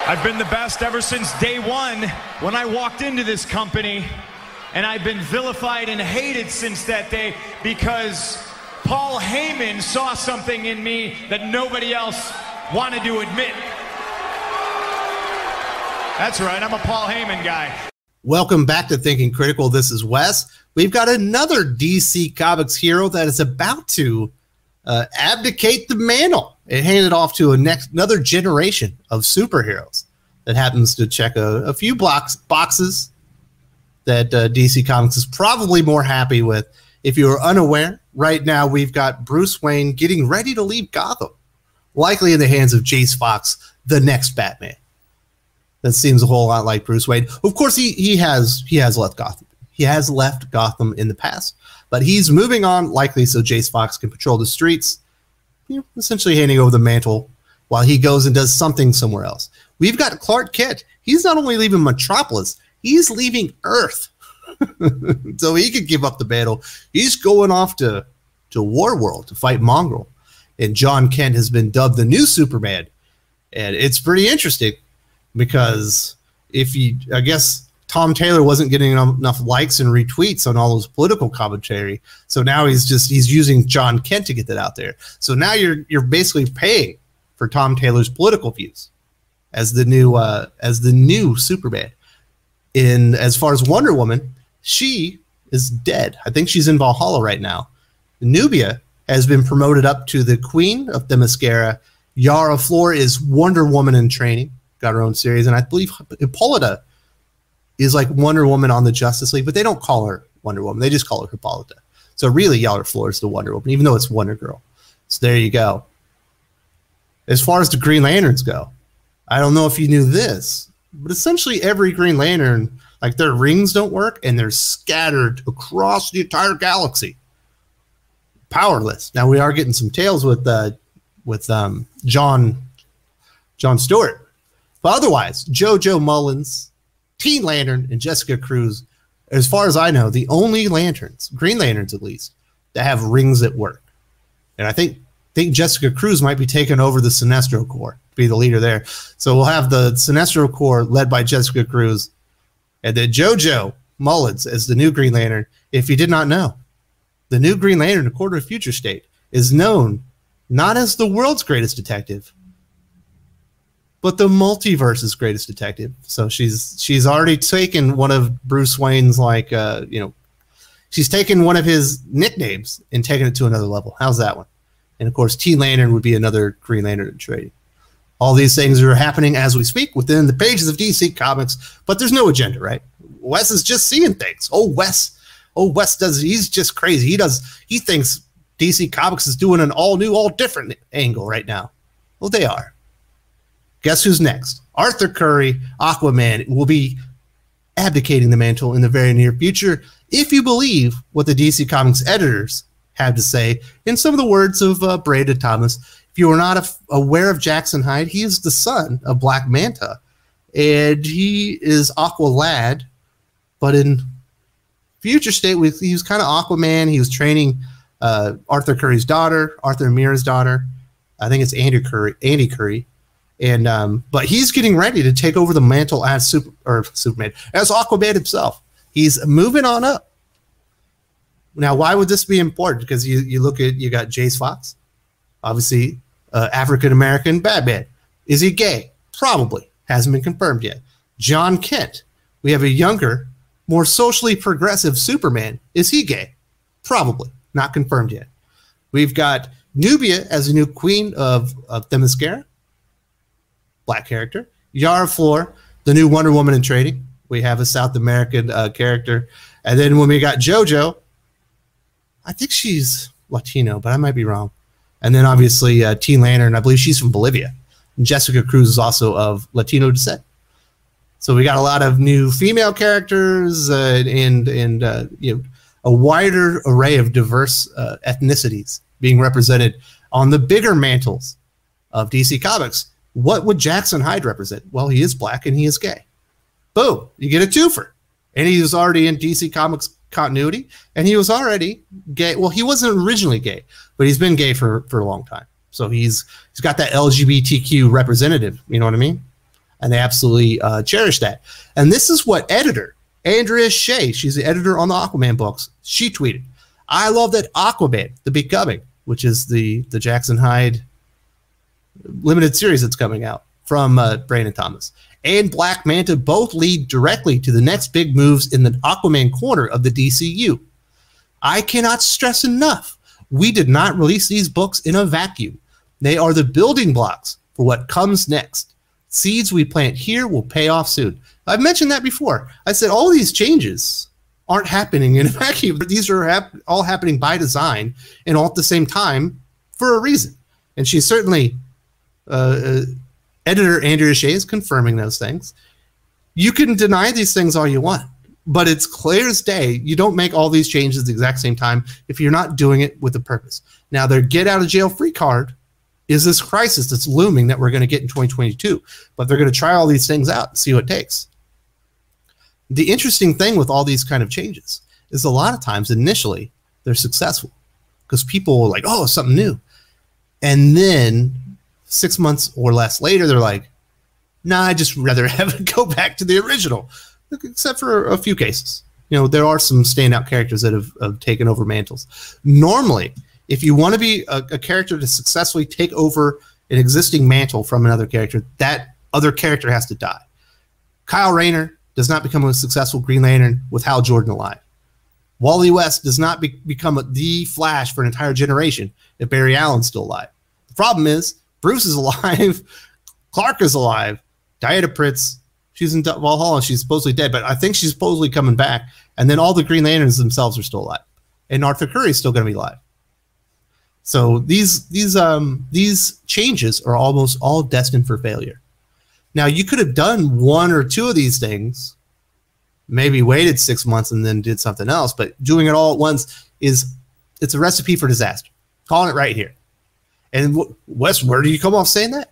I've been the best ever since day one when I walked into this company, and I've been vilified and hated since that day because Paul Heyman saw something in me that nobody else wanted to admit. That's right, I'm a Paul Heyman guy. Welcome back to Thinking Critical. This is Wes. We've got another DC Comics hero that is about to abdicate the mantle and hand it off to another generation of superheroes that happens to check a few boxes that DC Comics is probably more happy with. If you're unaware, right now we've got Bruce Wayne getting ready to leave Gotham, likely in the hands of Jace Fox, the next Batman. That seems a whole lot like Bruce Wayne. Of course, he has left Gotham. He has left Gotham in the past, but he's moving on, likely so Jace Fox can patrol the streets, essentially handing over the mantle while he goes and does something somewhere else. We've got Clark Kent. He's not only leaving Metropolis, he's leaving Earth. So he could give up the mantle. He's going off to Warworld to fight Mongrel. And John Kent has been dubbed the new Superman. And it's pretty interesting because I guess Tom Taylor wasn't getting enough likes and retweets on all those political commentary. So now he's using John Kent to get that out there. So now you're basically paying for Tom Taylor's political views as the new Superman. As far as Wonder Woman, she is dead. I think she's in Valhalla right now. Nubia has been promoted up to the Queen of Themyscira. Yara Flor is Wonder Woman in training, got her own series, and I believe Hippolyta is like Wonder Woman on the Justice League, but they don't call her Wonder Woman. They just call her Hippolyta. So really, Yara Flor is the Wonder Woman, even though it's Wonder Girl. So there you go. As far as the Green Lanterns go, I don't know if you knew this, but essentially every Green Lantern, like their rings don't work, and they're scattered across the entire galaxy. Powerless. Now we are getting some tales with John Stewart, but otherwise, JoJo Mullins, Teen Lantern, and Jessica Cruz, as far as I know, the only lanterns, Green Lanterns at least, that have rings that work. And I think Jessica Cruz might be taking over the Sinestro Corps, be the leader there. So we'll have the Sinestro Corps led by Jessica Cruz, and then JoJo Mullins as the new Green Lantern. If you did not know, the new Green Lantern, according to Future State, is known not as the world's greatest detective, but the multiverse's greatest detective. So she's already taken one of Bruce Wayne's, she's taken one of his nicknames and taken it to another level. How's that one? And of course, Teen Lantern would be another Green Lantern in trading. All these things are happening as we speak within the pages of DC Comics, but there's no agenda, right? Wes is just seeing things. Wes he's just crazy. He thinks DC Comics is doing an all new, all different angle right now. Well, they are. Guess who's next? Arthur Curry, Aquaman, will be abdicating the mantle in the very near future, if you believe what the DC Comics editors have to say. In some of the words of Brandon Thomas, if you are not aware of Jackson Hyde, he is the son of Black Manta, and he is Aqualad, but in Future State, he was kind of Aquaman. He was training Arthur Curry's daughter, Arthur Mira's daughter. I think it's Andy Curry. And but he's getting ready to take over the mantle as Superman, as Aquaman himself. He's moving on up. Now, why would this be important? Because you got Jace Fox, obviously African-American Batman. Is he gay? Probably. Hasn't been confirmed yet. John Kent. We have a younger, more socially progressive Superman. Is he gay? Probably. Not confirmed yet. We've got Nubia as the new Queen of Themyscira. Black character. Yara Flor, the new Wonder Woman in trading. We have a South American character. And then when we got JoJo, I think she's Latino, but I might be wrong. And then obviously Teen Lantern, I believe she's from Bolivia. And Jessica Cruz is also of Latino descent. So we got a lot of new female characters and a wider array of diverse ethnicities being represented on the bigger mantles of DC Comics. What would Jackson Hyde represent? Well, he is black and he is gay. Boom, you get a twofer. And he was already in DC Comics continuity, and he was already gay. Well, he wasn't originally gay, but he's been gay for a long time. So he's got that LGBTQ representative, you know what I mean? and they absolutely cherish that. And this is what editor Andrea Shea, she's the editor on the Aquaman books, she tweeted, "I love that Aquaman, The Becoming," which is the Jackson Hyde limited series that's coming out from Brandon Thomas, and Black Manta both lead directly to the next big moves in the Aquaman corner of the DCU. I cannot stress enough, we did not release these books in a vacuum. They are the building blocks for what comes next. Seeds we plant here will pay off soon. I've mentioned that before. I said all these changes aren't happening in a vacuum. These are all happening by design and all at the same time for a reason. And she's certainly, editor Andrea Shea is confirming those things. You can deny these things all you want, but it's clear as day you don't make all these changes at the exact same time if you're not doing it with a purpose. Now, their get out of jail free card is this crisis that's looming that we're going to get in 2022, but they're going to try all these things out and see what it takes. The interesting thing with all these kind of changes is a lot of times initially they're successful because people are like, oh, something new. And then 6 months or less later, they're like, nah, I'd just rather have it go back to the original, except for a few cases. You know, there are some standout characters that have taken over mantles. Normally, if you want to be a character to successfully take over an existing mantle from another character, that other character has to die. Kyle Rayner does not become a successful Green Lantern with Hal Jordan alive. Wally West does not become the Flash for an entire generation if Barry Allen's still alive. The problem is Bruce is alive, Clark is alive, Diana Prince, she's in Valhalla, she's supposedly dead, but I think she's supposedly coming back, and then all the Green Lanterns themselves are still alive, and Arthur Curry is still going to be alive. So these changes are almost all destined for failure. Now, you could have done one or two of these things, maybe waited 6 months and then did something else, but doing it all at once it's a recipe for disaster. Calling it right here. And Wes, where do you come off saying that?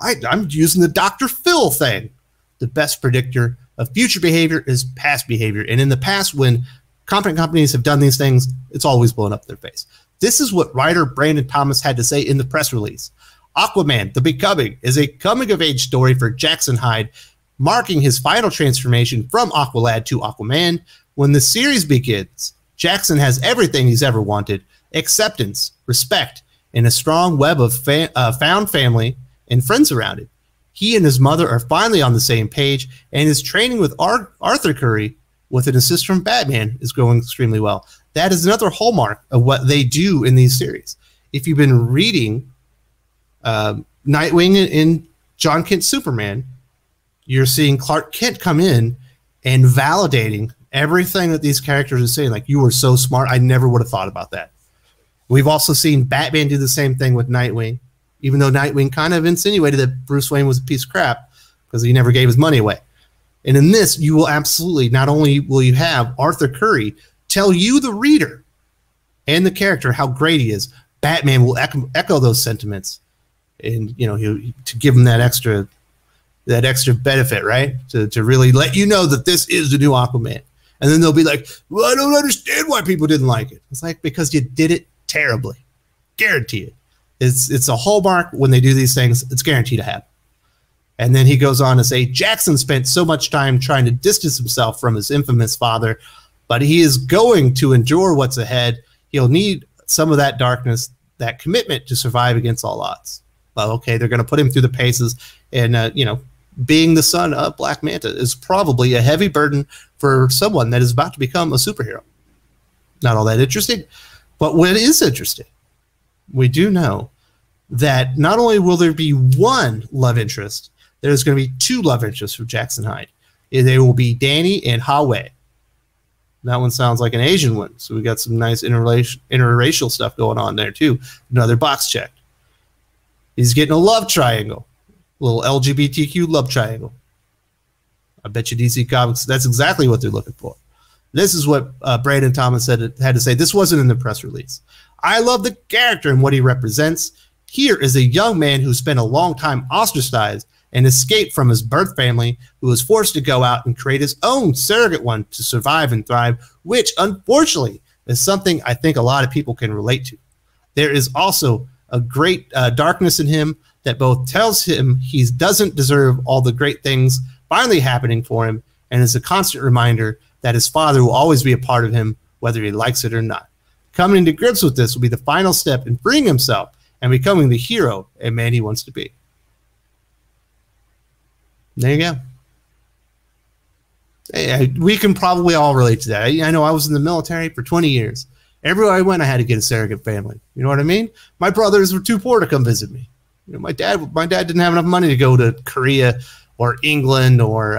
I'm using the Dr. Phil thing. The best predictor of future behavior is past behavior. And in the past, when competent companies have done these things, it's always blown up their face. This is what writer Brandon Thomas had to say in the press release. Aquaman, The Becoming, is a coming-of-age story for Jackson Hyde, marking his final transformation from Aqualad to Aquaman. When the series begins, Jackson has everything he's ever wanted: acceptance, respect, and a strong web of found family and friends around him. He and his mother are finally on the same page, and his training with Arthur Curry, with an assist from Batman, is going extremely well. That is another hallmark of what they do in these series. If you've been reading Nightwing and John Kent's Superman, you're seeing Clark Kent come in and validating everything that these characters are saying. Like, you were so smart, I never would have thought about that. We've also seen Batman do the same thing with Nightwing, even though Nightwing kind of insinuated that Bruce Wayne was a piece of crap because he never gave his money away. And in this, you will absolutely, not only will you have Arthur Curry tell you, the reader, and the character how great he is, Batman will echo those sentiments, and to give him that extra benefit, right? To really let you know that this is the new Aquaman. And then they'll be like, well, I don't understand why people didn't like it. It's like, because you did it terribly. Guarantee it. It's a hallmark when they do these things. It's guaranteed to happen. And then he goes on to say, Jackson spent so much time trying to distance himself from his infamous father, but he is going to endure what's ahead. He'll need some of that darkness, that commitment to survive against all odds. Well, okay, they're going to put him through the paces. And, being the son of Black Manta is probably a heavy burden for someone that is about to become a superhero. Not all that interesting. But what is interesting, we do know that not only will there be one love interest, there's going to be two love interests for Jackson Hyde. They will be Danny and Hawe. That one sounds like an Asian one, so we got some nice interracial stuff going on there too. Another box check. He's getting a love triangle, a little LGBTQ love triangle. I bet you DC Comics, that's exactly what they're looking for. This is what Brandon Thomas had to say. This wasn't in the press release. I love the character and what he represents. Here is a young man who spent a long time ostracized and escaped from his birth family, who was forced to go out and create his own surrogate one to survive and thrive, which unfortunately is something I think a lot of people can relate to. There is also a great darkness in him that both tells him he doesn't deserve all the great things finally happening for him, and is a constant reminder that his father will always be a part of him, whether he likes it or not. Coming to grips with this will be the final step in freeing himself and becoming the hero and man he wants to be. There you go. Hey, we can probably all relate to that. I know I was in the military for 20 years. Everywhere I went, I had to get a surrogate family. You know what I mean? My brothers were too poor to come visit me. You know, my dad didn't have enough money to go to Korea or England or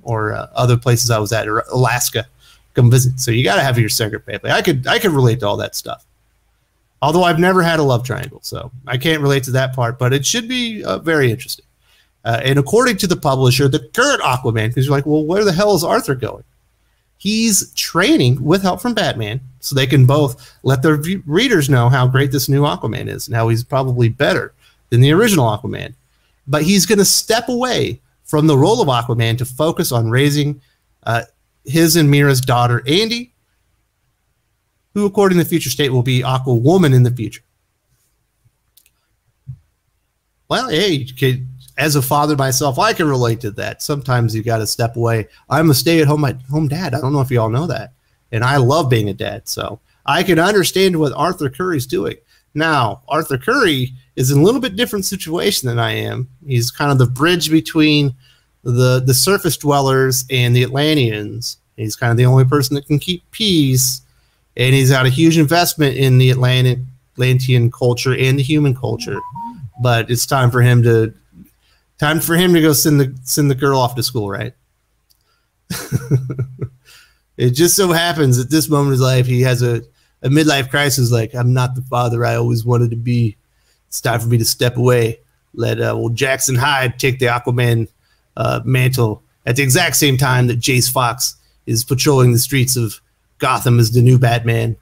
other places I was at, or Alaska, come visit. So you got to have your surrogate family. I could relate to all that stuff. Although I've never had a love triangle, so I can't relate to that part. But it should be very interesting. And according to the publisher, the current Aquaman, because you're like, well, where the hell is Arthur going? He's training with help from Batman, so they can both let their readers know how great this new Aquaman is and how he's probably better than the original Aquaman. But he's going to step away from the role of Aquaman to focus on raising his and Mira's daughter, Andy, who, according to the future state, will be Aquawoman in the future. Well, hey, as a father myself, I can relate to that. Sometimes you got to step away. I'm a stay-at-home dad. I don't know if you all know that. And I love being a dad, so I can understand what Arthur Curry's doing. Now, Arthur Curry is in a little bit different situation than I am. He's kind of the bridge between the surface dwellers and the Atlanteans. He's kind of the only person that can keep peace, and he's got a huge investment in the Atlantean culture and the human culture. But it's time for him to go send the girl off to school, right? It just so happens at this moment in his life, he has a midlife crisis. Like, I'm not the father I always wanted to be. It's time for me to step away. Let old Jackson Hyde take the Aquaman mantle at the exact same time that Jace Fox is patrolling the streets of Gotham as the new Batman.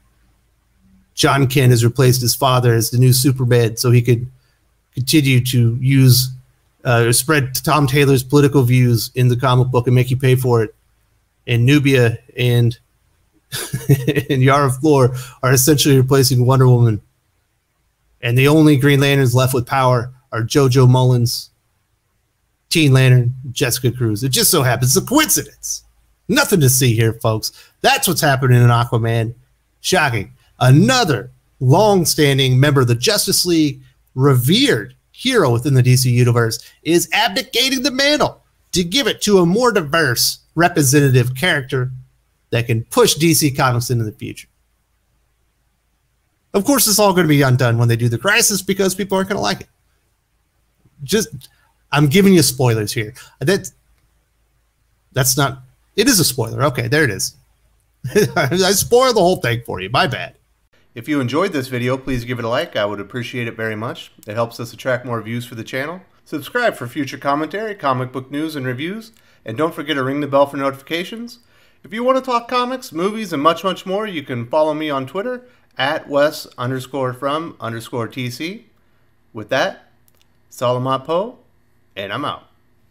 John Kent has replaced his father as the new Superman, so he could continue to use spread Tom Taylor's political views in the comic book and make you pay for it. And Nubia and and Yara Flor are essentially replacing Wonder Woman. And the only Green Lanterns left with power are JoJo Mullins, Teen Lantern, Jessica Cruz. It just so happens. It's a coincidence. Nothing to see here, folks. That's what's happening in Aquaman. Shocking. Another long-standing member of the Justice League, revered hero within the DC universe, is abdicating the mantle to give it to a more diverse, representative character that can push DC Comics into the future. Of course, it's all going to be undone when they do the Crisis because people aren't going to like it. I'm giving you spoilers here. That's not. It is a spoiler. Okay, there it is. I spoiled the whole thing for you. My bad. If you enjoyed this video, please give it a like. I would appreciate it very much. It helps us attract more views for the channel. Subscribe for future commentary, comic book news, and reviews. And don't forget to ring the bell for notifications. If you want to talk comics, movies, and much, much more, you can follow me on Twitter at Wes_from_TC. With that, Salamat Po, and I'm out.